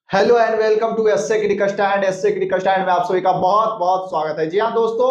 Hello and welcome to SA cricket stand. SA cricket stand में आप सभी का बहुत बहुत स्वागत है। जी हाँ दोस्तों,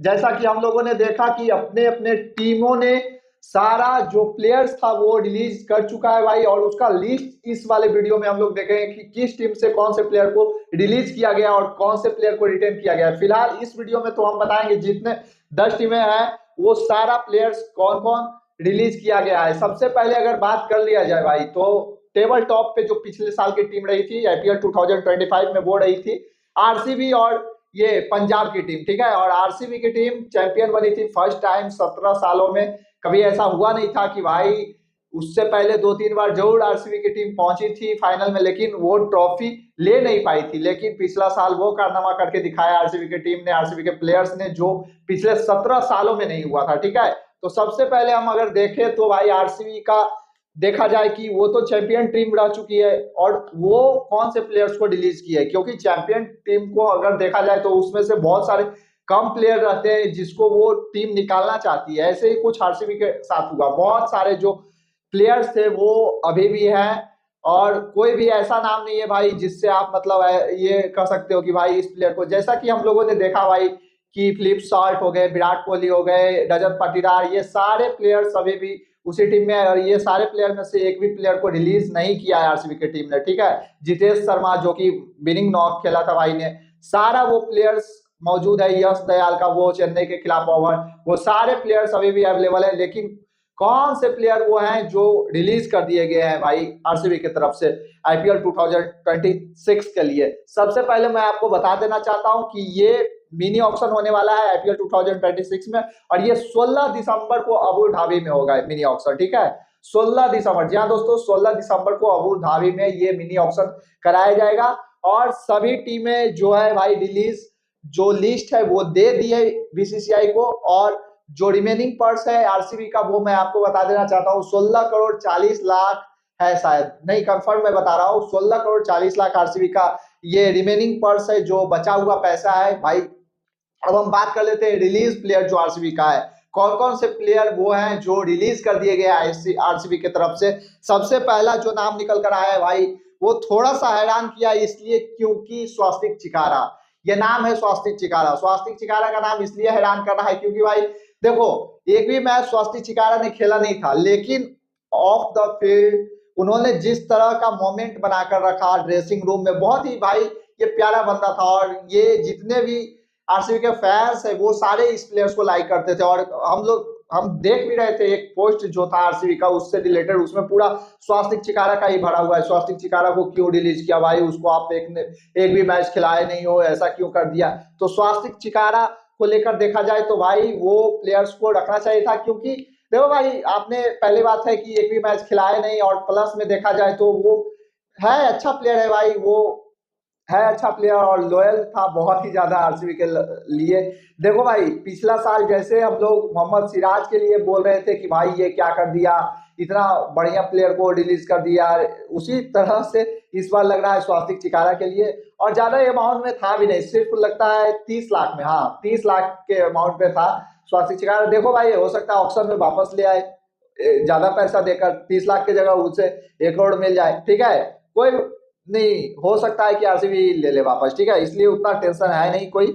जैसा कि हम लोगों ने देखा कि अपने अपने टीमों ने सारा जो प्लेयर्स था वो रिलीज कर चुका है भाई, और उसका लिस्ट इस वाले वीडियो में हम लोग देखेंगे कि किस टीम से कौन से प्लेयर को रिलीज किया गया और कौन से प्लेयर को रिटेन किया गया। फिलहाल इस वीडियो में तो हम बताएंगे जितने 10 टीमें हैं वो सारा प्लेयर्स कौन कौन रिलीज किया गया है। सबसे पहले अगर बात कर लिया जाए भाई, तो टेबल टॉप पे जो पिछले साल की टीम रही थी आईपीएल 2025 में वो रही थी आरसीबी और ये पंजाब की टीम, ठीक है। और आरसीबी की टीम चैंपियन बनी थी फर्स्ट टाइम 17 सालों में। कभी ऐसा हुआ नहीं था कि भाई, उससे पहले 2-3 बार जरूर आरसीबी की टीम पहुंची थी फाइनल में, लेकिन वो ट्रॉफी ले नहीं पाई थी। लेकिन पिछला साल वो कारनामा करके दिखाया आरसीबी की टीम ने, आरसीबी के प्लेयर्स ने, जो पिछले 17 सालों में नहीं हुआ था, ठीक है। तो सबसे पहले हम अगर देखें तो भाई आरसीबी का देखा जाए कि वो तो चैंपियन टीम रह चुकी है, और वो कौन से प्लेयर्स को रिलीज की है, क्योंकि चैंपियन टीम को अगर देखा जाए तो उसमें से बहुत सारे कम प्लेयर रहते हैं जिसको वो टीम निकालना चाहती है। ऐसे ही कुछ आरसीबी के साथ हुआ, बहुत सारे जो प्लेयर्स थे वो अभी भी हैं, और कोई भी ऐसा नाम नहीं है भाई जिससे आप मतलब ये कह सकते हो कि भाई इस प्लेयर को, जैसा कि हम लोगों ने देखा भाई कि फिलिप साल्ट हो गए, विराट कोहली हो गए, रजत पाटीदार, ये सारे प्लेयर्स अभी भी उसी टीम में है, और ये सारे प्लेयर में से एक भी प्लेयर को रिलीज नहीं किया है आरसीबी की टीम ने, ठीक है। जितेश शर्मा जो कि विनिंग नॉक खेला था भाई ने, सारा वो प्लेयर्स मौजूद है। यश दयाल का वो चेन्नई के खिलाफ ओवर, वो सारे प्लेयर्स अभी भी अवेलेबल है। लेकिन कौन से प्लेयर वो हैं जो रिलीज कर दिए गए हैं भाई आरसीबी की तरफ से आईपीएल 2026 के लिए। सबसे पहले मैं आपको बता देना चाहता हूं कि ये मिनी ऑक्शन होने वाला है आईपीएल 2026 में, और ये 16 दिसंबर को अबू धाबी में होगा मिनी ऑक्शन, ठीक है। 16 दिसंबर, जी हाँ दोस्तों, 16 दिसंबर को अबू धाबी में ये मिनी ऑक्शन कराया जाएगा। और सभी टीमें जो है भाई रिलीज जो लिस्ट है वो दे दी है बीसीसीआई को, और जो रिमेनिंग पर्स है आरसीबी का वो मैं आपको बता देना चाहता हूँ, 16 करोड़ 40 लाख है, शायद नहीं, कंफर्म मैं बता रहा हूँ, 16 करोड़ 40 लाख आरसीबी का ये रिमेनिंग पर्स है, जो बचा हुआ पैसा है भाई। अब हम बात कर लेते हैं रिलीज प्लेयर जो आरसीबी का है, कौन कौन से प्लेयर वो हैं जो रिलीज कर दिए गए आरसीबी की तरफ से। सबसे पहला जो नाम निकल कर आया है भाई, वो थोड़ा सा हैरान किया इसलिए क्योंकि स्वास्तिक चिकारा, ये नाम है स्वास्तिक चिकारा। स्वास्तिक चिकारा का नाम इसलिए हैरान कर रहा है क्योंकि भाई देखो, एक भी मैच स्वास्तिक चिकारा ने खेला नहीं था, लेकिन ऑफ द फील्ड उन्होंने जिस तरह का मोमेंट बनाकर रखा ड्रेसिंग रूम में, बहुत ही भाई ये प्यारा बंदा था। और ये जितने भी आरसीबी के फैंस है वो सारे इस प्लेयर्स को लाइक करते थे, और हम देख भी रहे थे एक पोस्ट जो था आरसीबी का उससे रिलेटेड, उसमें पूरा स्वास्तिक चिकारा का ही भरा हुआ है। स्वास्तिक चिकारा को क्यों रिलीज किया भाई, उसको आप एक भी मैच खिलाए नहीं हो, ऐसा क्यों कर दिया। तो स्वास्तिक चिकारा को लेकर देखा जाए तो भाई वो प्लेयर्स को रखना चाहिए था, क्योंकि देखो भाई, आपने पहली बात है कि एक भी मैच खिलाए नहीं, और प्लस में देखा जाए तो वो है अच्छा प्लेयर है भाई, वो है अच्छा प्लेयर और लॉयल था बहुत ही ज्यादा आरसीबी के लिए। देखो भाई, पिछला साल जैसे हम लोग मोहम्मद सिराज के लिए बोल रहे थे कि भाई ये क्या कर दिया, इतना बढ़िया प्लेयर को रिलीज कर दिया, उसी तरह से इस बार लग रहा है स्वास्तिक चिकारा के लिए। और ज्यादा अमाउंट में था भी नहीं, सिर्फ लगता है 30 लाख में, हाँ 30 लाख के अमाउंट में था स्वास्तिक चिकारा। देखो भाई, हो सकता है ऑप्शन में वापस ले आए, ज्यादा पैसा देकर 30 लाख की जगह उसे 1 करोड़ मिल जाए, ठीक है। कोई नहीं, हो सकता है कि आरसीबी ले ले वापस, ठीक है, इसलिए उतना टेंशन है नहीं कोई।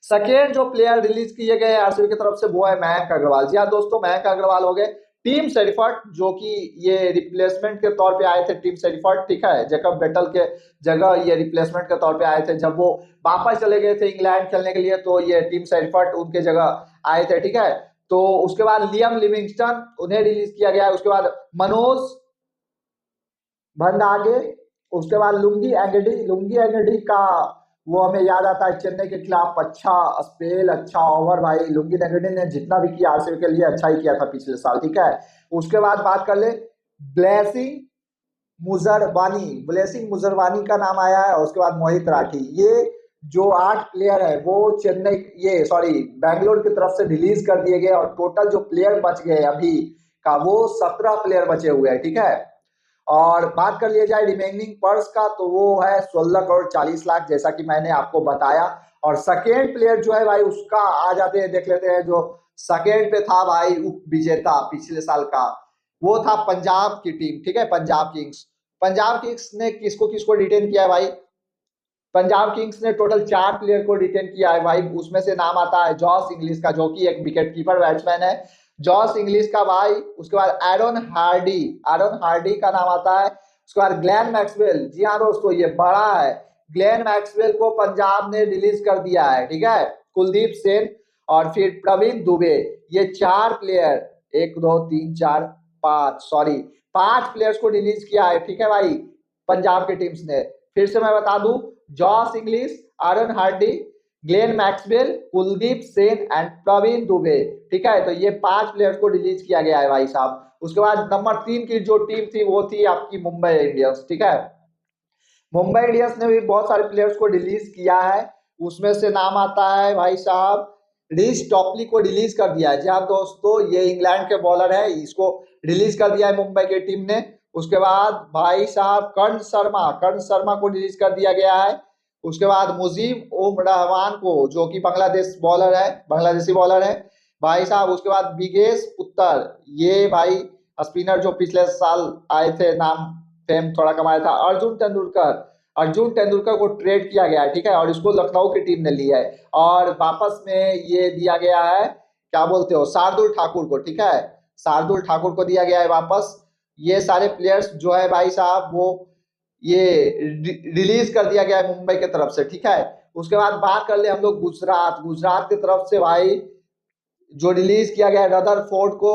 सेकेंड जो प्लेयर रिलीज किए गए आरसीबी की तरफ से वो है मयंक अग्रवाल। जी हाँ दोस्तों, मयंक अग्रवाल हो गए टीम सेरिफर्ट, जो कि ये रिप्लेसमेंट के तौर पे आए थे टीम सेरिफर्ट, ठीक है। जेकब बेटल के जगह ये रिप्लेसमेंट के तौर पे आए थे, जब वो वापस चले गए थे इंग्लैंड खेलने के लिए तो ये टीम सेरिफर्ट उनके जगह आए थे, ठीक है। तो उसके बाद लियम लिविंगस्टन, उन्हें रिलीज किया गया है। उसके बाद मनोज भंडागे, उसके बाद लुंगी एंगडी का वो हमें याद आता है चेन्नई के खिलाफ अच्छा स्पेल, अच्छा ओवर, भाई लुंगी एंगडी ने जितना भी किया आरसीबी के लिए अच्छा ही किया था पिछले साल, ठीक है। उसके बाद बात कर ले ब्लेसिंग ब्लेसिंग मुजरवानी का नाम आया है, और उसके बाद मोहित राठी। ये जो 8 प्लेयर है वो चेन्नई, ये सॉरी बैंगलोर की तरफ से रिलीज कर दिए गए, और टोटल जो प्लेयर बच गए अभी का वो 17 प्लेयर बचे हुए हैं, ठीक है। और बात कर लिया जाए रिमेनिंग पर्स का तो वो है 16 करोड़ 40 लाख, जैसा कि मैंने आपको बताया। और सेकेंड प्लेयर जो है भाई उसका आ जाते हैं, देख लेते हैं। जो सेकेंड पे था भाई उप विजेता पिछले साल का, वो था पंजाब की टीम, ठीक है, पंजाब किंग्स। पंजाब किंग्स ने किसको किसको रिटेन किया है भाई, पंजाब किंग्स ने टोटल 4 प्लेयर को रिटेन किया है भाई। उसमें से नाम आता है जॉस इंग्लिश का, जो कि एक विकेट कीपर बैट्समैन है, जॉस इंग्लिश का भाई। उसके बाद एरन हार्डी का नाम आता है। उसके बाद ग्लेन मैक्सवेल, जी हाँ दोस्तों ये बड़ा है, ग्लेन मैक्सवेल को पंजाब ने रिलीज कर दिया है, ठीक है। कुलदीप सेन और फिर प्रवीण दुबे, ये 4 प्लेयर, 1 2 3 4 5 सॉरी 5 प्लेयर्स को रिलीज किया है, ठीक है भाई, पंजाब की टीम्स ने। फिर से मैं बता दूं, Jos Inglis, Aaron Hardie, Glenn Maxwell, Kuldeep Sen and Praveen Dubey, ठीक है। तो ये 5 प्लेयर्स को रिलीज किया गया है भाई साहब। उसके बाद नंबर 3 की जो टीम थी वो थी आपकी मुंबई इंडियंस, ठीक है। मुंबई इंडियंस ने भी बहुत सारे प्लेयर्स को रिलीज किया है। उसमें से नाम आता है भाई साहब रिच टॉपली को रिलीज कर दिया है। जी हाँ दोस्तों, ये इंग्लैंड के बॉलर है, इसको रिलीज कर दिया है मुंबई की टीम ने। उसके बाद भाई साहब कर्ण शर्मा को रिलीज कर दिया गया है। उसके बाद मुजीब उम रहमान को, जो कि बांग्लादेश बॉलर है, बांग्लादेशी बॉलर है भाई साहब। उसके बाद विगेश पुत्तर, ये भाई स्पिनर जो पिछले साल आए थे, नाम फेम थोड़ा कमाया था। अर्जुन तेंदुलकर को ट्रेड किया गया है, ठीक है, और इसको लखनऊ की टीम ने लिया है। और वापस में ये दिया गया है, क्या बोलते हो, शार्दुल ठाकुर को, ठीक है, शार्दुल ठाकुर को दिया गया है वापस। ये सारे प्लेयर्स जो है भाई साहब वो ये रिलीज कर दिया गया है मुंबई की तरफ से, ठीक है। उसके बाद बात कर ले हम लोग गुजरात की तरफ से भाई, जो रिलीज किया गया है रदरफोर्ड को,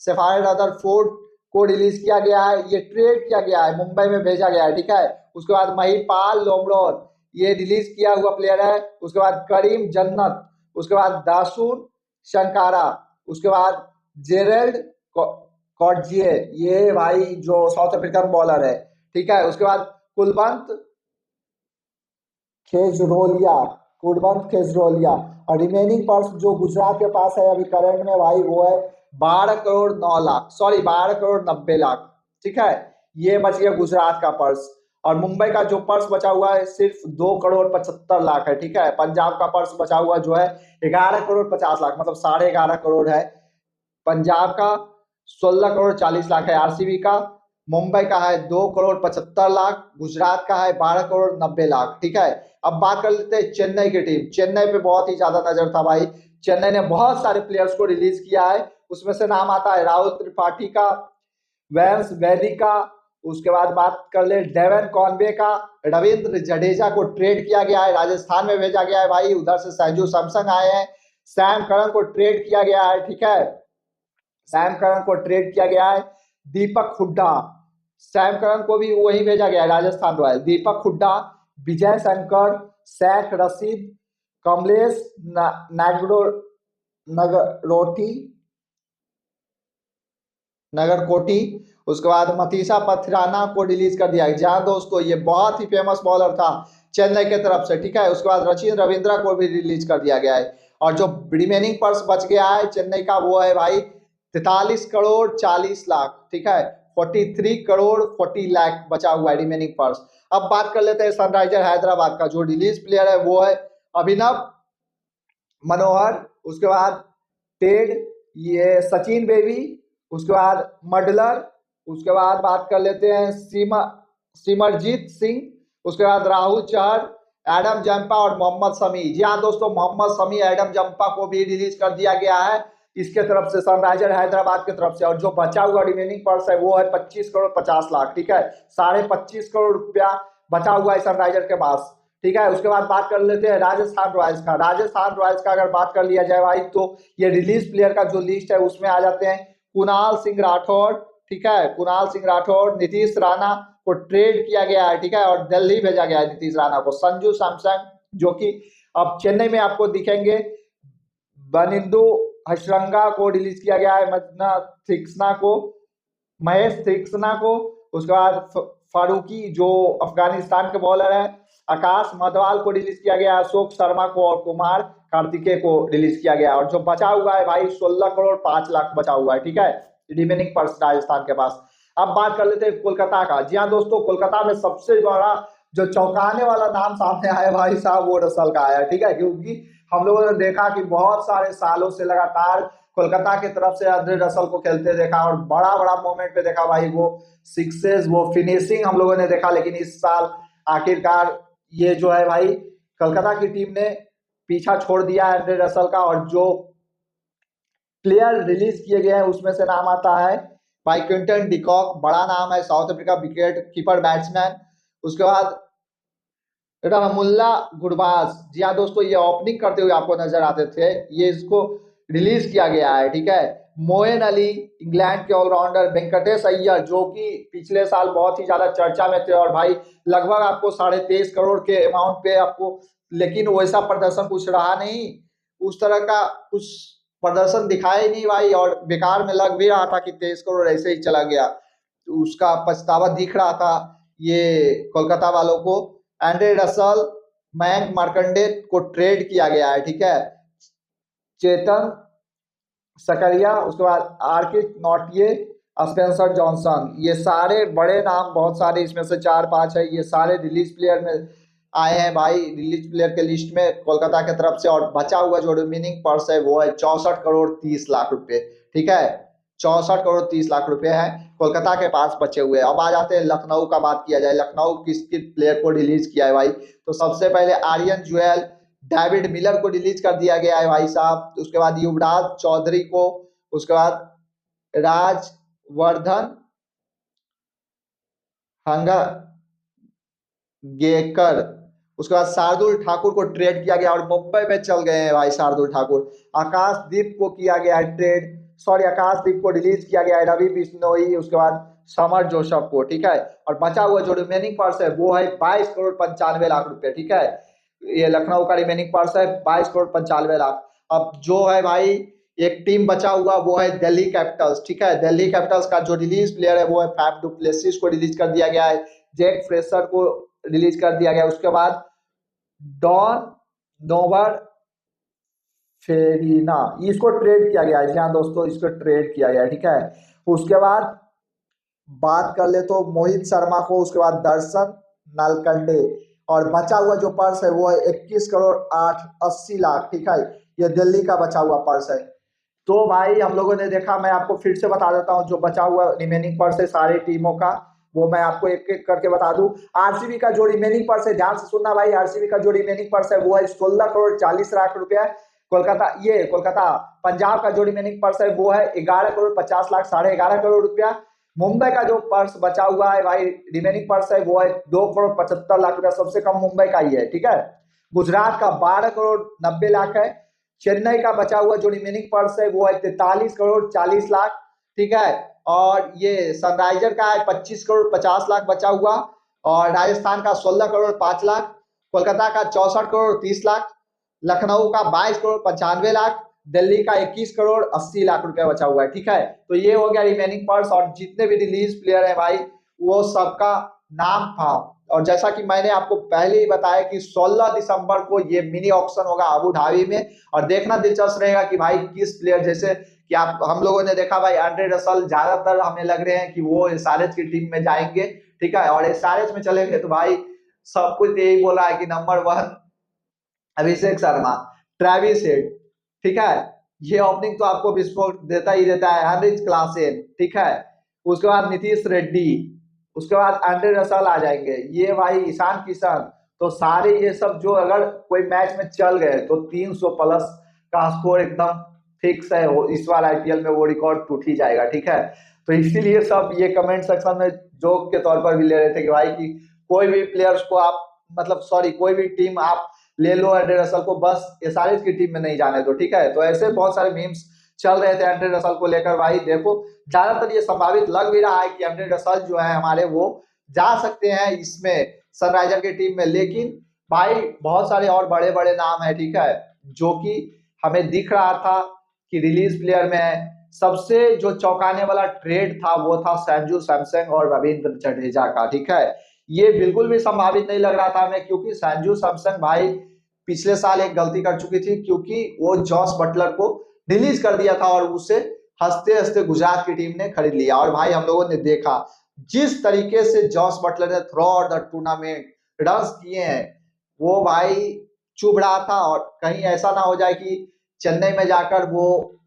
सफायर रदरफोर्ड को रिलीज किया गया है, ये ट्रेड किया गया है, मुंबई में भेजा गया है, ठीक है। उसके बाद महिपाल लोमरोन, ये रिलीज किया हुआ प्लेयर है। उसके बाद करीम जन्नत, उसके बाद दासुन शंकारा, उसके बाद जेरेल्ड कॉटजिए, ये भाई जो साउथ अफ्रीकन बॉलर है, ठीक है। उसके बाद खेजरोलिया कुलवंत खेजरोलिया, और रिमेनिंग पर्स जो गुजरात के पास है अभी करंट में भाई वो है 12 करोड़ 9 लाख, सॉरी 12 करोड़ 90 लाख, ठीक है। ये बच गया गुजरात का पर्स। और मुंबई का जो पर्स बचा हुआ है सिर्फ 2 करोड़ 75 लाख है, ठीक है। पंजाब का पर्स बचा हुआ जो है 11 करोड़ 50 लाख, मतलब 11.5 करोड़ है। पंजाब का 16 करोड़ 40 लाख है आरसीबी का। मुंबई का है 2 करोड़ 75 लाख, गुजरात का है 12 करोड़ 90 लाख, ठीक है। अब बात कर लेते हैं चेन्नई की टीम। चेन्नई पे बहुत ही ज्यादा नजर था भाई, चेन्नई ने बहुत सारे प्लेयर्स को रिलीज किया है। उसमें से नाम आता है राहुल त्रिपाठी का, वैंस वैदी का। उसके बाद बात कर ले डेवन कॉनवे का, रविंद्र जडेजा को ट्रेड किया गया है, राजस्थान में भेजा गया है भाई, उधर से संजू सैमसन आए हैं। सैम करन को ट्रेड किया गया है, ठीक है, सैम करन को ट्रेड किया गया है। दीपक हुड्डा, सैम करन को भी वही भेजा गया है राजस्थान रॉयल। दीपक हुड्डा, विजय शंकर, शेख रशीद, कमलेश नगरोटी नगरकोटी, उसके बाद मतीसा पथराना को रिलीज कर दिया है। जहां दोस्तों ये बहुत ही फेमस बॉलर था चेन्नई के तरफ से, ठीक है। उसके बाद रचिन रविंद्रा को भी रिलीज कर दिया गया है। और जो रिमेनिंग पर्स बच गया है चेन्नई का वो है भाई 43 करोड़ 40 लाख, ठीक है, 43 करोड़ 40 लाख बचा हुआ है रिमेनिंग पर्स। अब बात कर लेते हैं सनराइजर हैदराबाद का। जो रिलीज प्लेयर है वो है अभिनव मनोहर, उसके बाद टेड, ये सचिन बेबी, उसके बाद मडलर, उसके बाद बात कर लेते हैं सिमरजीत सिंह, उसके बाद राहुल चहर, एडम जंपा और मोहम्मद शमी। जी हाँ दोस्तों, मोहम्मद शमी, एडम जंपा को भी रिलीज कर दिया गया है इसके तरफ से, सनराइजर हैदराबाद की तरफ से। और जो बचा हुआ रिमेनिंग पर्स है वो है 25 करोड़ 50 लाख, ठीक है, 25.5 करोड़ रुपया बचा हुआ है सनराइजर के पास, ठीक है। उसके बाद बात कर लेते हैं राजस्थान रॉयल्स का। राजस्थान रॉयल्स का अगर बात कर लिया जाए भाई तो ये रिलीज प्लेयर का जो लिस्ट है उसमें आ जाते हैं कुणाल सिंह राठौर, ठीक है, कुणाल सिंह राठौर। नीतीश राणा को ट्रेड किया गया है, ठीक है, और दिल्ली भेजा गया है नीतीश राणा को। संजू सैमसन, जो कि अब चेन्नई में आपको दिखेंगे। बनिंदु हशरंगा को रिलीज किया गया है, महेश थिक्सना को। उसके बाद फारूकी जो अफगानिस्तान के बॉलर है। आकाश मधवाल को रिलीज किया गया, अशोक शर्मा को और कुमार कार्तिकेय को रिलीज किया गया। और जो बचा हुआ है भाई 16 करोड़ 5 लाख बचा हुआ है, ठीक है, रिमेनिंग पर्स राजस्थान के पास। अब बात कर लेते हैं कोलकाता का। जी हाँ दोस्तों, कोलकाता में सबसे बड़ा जो चौंकाने वाला नाम सामने आया भाई साहब वो रसल का आया, ठीक है, क्योंकि हम लोगों ने देखा कि बहुत सारे सालों से लगातार कोलकाता की तरफ से आंद्रे रसल को खेलते देखा और बड़ा बड़ा मोमेंट पे देखा भाई, वो सिक्सेस, वो फिनिशिंग हम लोगों ने देखा। लेकिन इस साल आखिरकार ये जो है भाई कोलकाता की टीम ने पीछा छोड़ दिया एंड्रे रसल का, और जो प्लेयर रिलीज किए गए हैं उसमें से नाम आता है भाई क्विंटन डिकॉक, बड़ा नाम है, south Africa wicket keeper batsman. उसके बाद रहमुल्ला गुरबाज, जी हाँ दोस्तों, ये ओपनिंग करते हुए आपको नजर आते थे, ये इसको रिलीज किया गया है, ठीक है। मोइन अली, इंग्लैंड के ऑलराउंडर। वेंकटेश अय्यर, जो कि पिछले साल बहुत ही ज्यादा चर्चा में थे, और भाई लगभग आपको 23.5 करोड़ के अमाउंट पे आपको, लेकिन वैसा प्रदर्शन कुछ रहा नहीं, उस तरह का कुछ प्रदर्शन दिखाया ही नहीं भाई, और बेकार में लग भी रहा था कि 23 करोड़ ऐसे ही चला गया, तो उसका पछतावा दिख रहा था ये कोलकाता वालों को। एंड्रे रसल, मयंक मार्कंडे को ट्रेड किया गया है, ठीक है। चेतन सकरिया, उसके बाद आर्किट नॉटिये, स्पेंसर जॉनसन, ये सारे बड़े नाम, बहुत सारे इसमें से 4-5 है, ये सारे रिलीज प्लेयर में आए हैं भाई, रिलीज प्लेयर के लिस्ट में कोलकाता की तरफ से। और बचा हुआ जो रिमेनिंग पर्स है वो है 64 करोड़ 30 लाख रुपए, ठीक है। 64 करोड़ 30 लाख रुपए है कोलकाता के पास बचे हुए। अब आ जाते हैं लखनऊ का, बात किया जाए लखनऊ किस किस प्लेयर को रिलीज किया है भाई, तो सबसे पहले आर्यन जुएल, डेविड मिलर को रिलीज कर दिया गया है भाई साहब। उसके बाद युवराज चौधरी को, उसके बाद राजवर्धन हंगा गेकर, उसके बाद शार्दुल ठाकुर को ट्रेड किया गया और मुंबई में चल गए हैं भाई शार्दुल ठाकुर। आकाशदीप को किया गया है ट्रेड, सॉरी आकाशदीप को रिलीज किया गया है रवि बिश्नोई, उसके बाद समर जोसफ को, ठीक है। और बचा हुआ जो रिमेनिंग पर्स है वो है 22 करोड़ 95 लाख रुपए, ठीक है। ये लखनऊ का रिमेनिंग पर्स है 22 करोड़ 95 लाख। अब जो है भाई एक टीम बचा हुआ वो है दिल्ली कैपिटल्स, ठीक है। दिल्ली कैपिटल्स का जो रिलीज प्लेयर है वो है फैफ डु प्लेसिस को रिलीज कर दिया गया है, जैक फ्रेशर को रिलीज कर दिया गया। उसके बाद डॉन नोवर फेरिना, इसको ट्रेड किया गया है, जी हाँ दोस्तों, इसको ट्रेड किया गया है, ठीक है। उसके बाद बात कर ले तो मोहित शर्मा को, उसके बाद दर्शन नालकंडे, और बचा हुआ जो पर्स है वो है 21 करोड़ 80 लाख, ठीक है। ये दिल्ली का बचा हुआ पर्स है। तो भाई हम लोगों ने देखा, मैं आपको फिर से बता देता हूँ, जो बचा हुआ रिमेनिंग पर्स है सारी टीमों का, वो मैं आपको एक एक करके बता दूं। आरसीबी का जो रिमेनिंग पर्स है, ध्यान से सुनना भाई, आरसीबी का जो रिमेनिंग पर्स है वो है 16 करोड़ 40 लाख रुपया। कोलकाता पंजाब का जो रिमेनिंग पर्स है वो है 11 करोड़ 50 लाख, 11.5 करोड़ रुपया। मुंबई का जो पर्स बचा हुआ है भाई, रिमेनिंग पर्स है वो है 2 करोड़ 75 लाख रुपया, सबसे कम मुंबई का ही है, ठीक है। गुजरात का 12 करोड़ 90 लाख है। चेन्नई का बचा हुआ जो रिमेनिंग पर्स है वो है 43 करोड़ 40 लाख, ठीक है। और ये सनराइजर का है 25 करोड़ 50 लाख बचा हुआ, और राजस्थान का 16 करोड़ 5 लाख, कोलकाता का 64 करोड़ 30 लाख, लखनऊ का 22 करोड़ 95 लाख, दिल्ली का 21 करोड़ 80 लाख रुपया बचा हुआ है, ठीक है। तो ये हो गया रिमेनिंग पर्स, और जितने भी रिलीज प्लेयर है भाई वो सबका नाम था। और जैसा कि मैंने आपको पहले ही बताया कि 16 दिसंबर को ये मिनी ऑक्शन होगा अबू धाबी में, और देखना दिलचस्प रहेगा कि भाई किस प्लेयर, जैसे कि आप हम लोगों ने देखा भाई एंड्रे रसल ज्यादातर हमें लग रहे हैं कि वो एसआरएच की टीम में जाएंगे, ठीक है। और एसआरएच में चलेंगे तो भाई सब कुछ यही बोला है कि number 1 Abhishek Sharma, Travis head, ठीक है, ये ओपनिंग तो आपको विस्फोट देता ही देता है। हेनरिच क्लासेन, ठीक है। उसके बाद नीतीश रेड्डी, उसके बाद एंड्रे रसल आ जाएंगे, ये भाई ईशान किशन, तो सारे ये सब जो अगर कोई मैच में चल गए तो 300 प्लस का स्कोर एकदम फिक्स है, इस बार आईपीएल में वो रिकॉर्ड टूट ही जाएगा, ठीक है। तो इसीलिए सब ये कमेंट सेक्शन में जोक के तौर पर भी ले रहे थे कि भाई कि कोई भी प्लेयर्स को आप, मतलब सॉरी, कोई भी टीम आप ले लो एंड्रे रसल को, बस एसआरएच की टीम में नहीं जाने दो, ठीक है। तो ऐसे बहुत सारे मीम्स चल रहे थे एंड्रे रसल को लेकर भाई। देखो ज्यादातर ये संभावित लग भी रहा है कि एंड्रे रसल जो है हमारे वो जा सकते हैं इसमें सनराइजर की टीम में, लेकिन भाई बहुत सारे और बड़े बड़े नाम है, ठीक है, जो कि हमें दिख रहा था कि रिलीज प्लेयर में है। सबसे जो चौंकाने वाला ट्रेड था वो था संजू सैमसंग और रविंद्र जडेजा का, ठीक है। ये बिल्कुल भी संभावित नहीं लग रहा था हमें, क्योंकि संजू सैमसंग भाई पिछले साल एक गलती कर चुकी थी, क्योंकि वो जॉस बटलर को रिलीज कर दिया था और उसे हंसते हंसते गुजरात की टीम ने खरीद लिया। और भाई हम लोगों ने देखा जिस तरीके से जॉस बटलर ने through out the tournament runs किए हैं, वो भाई चुभ रहा था, और कहीं ऐसा ना हो जाए कि चेन्नई में जाकर वो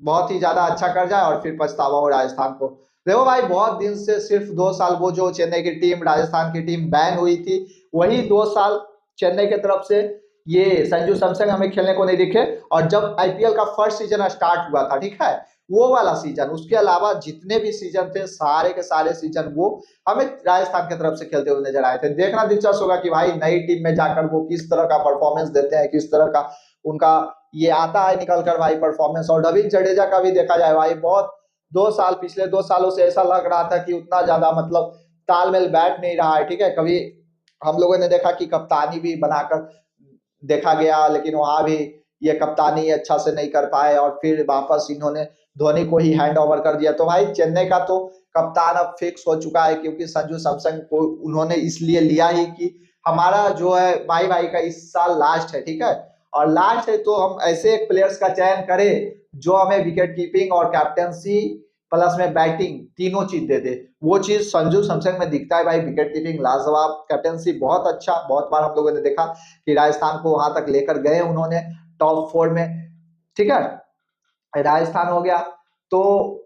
बहुत ही ज्यादा अच्छा कर जाए और फिर पछतावा हो राजस्थान को। देखो भाई बहुत दिन से, सिर्फ 2 साल वो जो चेन्नई की टीम राजस्थान की टीम बैन हुई थी, वही 2 साल चेन्नई की तरफ से ये संजू सैमसन हमें खेलने को नहीं दिखे। और जब आईपीएल का फर्स्ट सीजन स्टार्ट हुआ था, ठीक है, वो वाला सीजन, उसके अलावा जितने भी सीजन थे सारे के सारे सीजन वो हमें राजस्थान की तरफ से खेलते हुए नजर आए थे। देखना दिलचस्प होगा कि भाई नई टीम में जाकर वो किस तरह का परफॉर्मेंस देते हैं, किस तरह का उनका ये आता है निकल कर भाई परफॉर्मेंस। और रविंद्र जडेजा का भी देखा जाए भाई, बहुत 2 साल, पिछले 2 सालों से ऐसा लग रहा था कि उतना ज्यादा मतलब तालमेल बैठ नहीं रहा है, ठीक है। कभी हम लोगों ने देखा कि कप्तानी भी बनाकर देखा गया, लेकिन वहां भी ये कप्तानी अच्छा से नहीं कर पाए और फिर वापस इन्होंने धोनी को ही हैंड ओवर कर दिया। तो भाई चेन्नई का तो कप्तान अब फिक्स हो चुका है, क्योंकि संजू सैमसन को उन्होंने इसलिए लिया ही कि हमारा जो है भाई भाई का इस साल लास्ट है, ठीक है, और लास्ट है तो हम ऐसे एक प्लेयर्स का चयन करें जो हमें विकेट कीपिंग और कैप्टेंसी प्लस में बैटिंग तीनों चीज दे दे। वो चीज संजू सैमसन में दिखता है भाई, विकेट कीपिंग लाजवाब, कैप्टेंसी बहुत अच्छा, बहुत बार हम लोगों ने देखा कि राजस्थान को वहां तक लेकर गए उन्होंने टॉप 4 में, ठीक है, राजस्थान हो गया। तो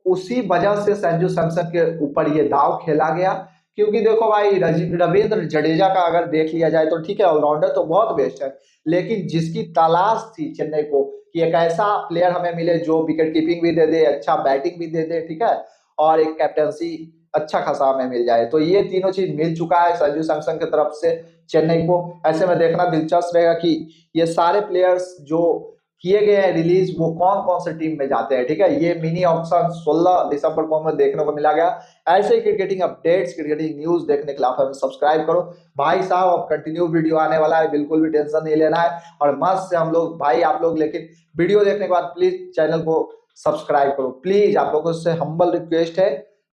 उसी वजह से संजू सैमसन के ऊपर ये दाव खेला गया। क्योंकि देखो भाई रविंद्र जडेजा का अगर देख लिया जाए तो ठीक है, ऑलराउंडर तो बहुत बेस्ट है, लेकिन जिसकी तलाश थी चेन्नई को कि एक ऐसा प्लेयर हमें मिले जो विकेट कीपिंग भी दे दे, अच्छा बैटिंग भी दे दे, ठीक है, और एक कैप्टेंसी अच्छा खासा हमें मिल जाए, तो ये तीनों चीज मिल चुका है संजू सैमसन की तरफ से चेन्नई को। ऐसे में देखना दिलचस्प रहेगा कि ये सारे प्लेयर्स जो किए गए हैं रिलीज वो कौन कौन से टीम में जाते हैं, ठीक है। ये मिनी ऑक्शन 16 दिसंबर को हमें देखने को मिला गया। ऐसे ही क्रिकेटिंग अपडेट्स, क्रिकेटिंग न्यूज देखने के लिए आप हमें सब्सक्राइब करो भाई साहब। अब कंटिन्यू वीडियो आने वाला है, बिल्कुल भी टेंशन नहीं लेना है, और मस्त से हम लोग भाई आप लोग, लेकिन वीडियो देखने के बाद प्लीज चैनल को सब्सक्राइब करो, प्लीज आप लोगों से हम्बल रिक्वेस्ट है।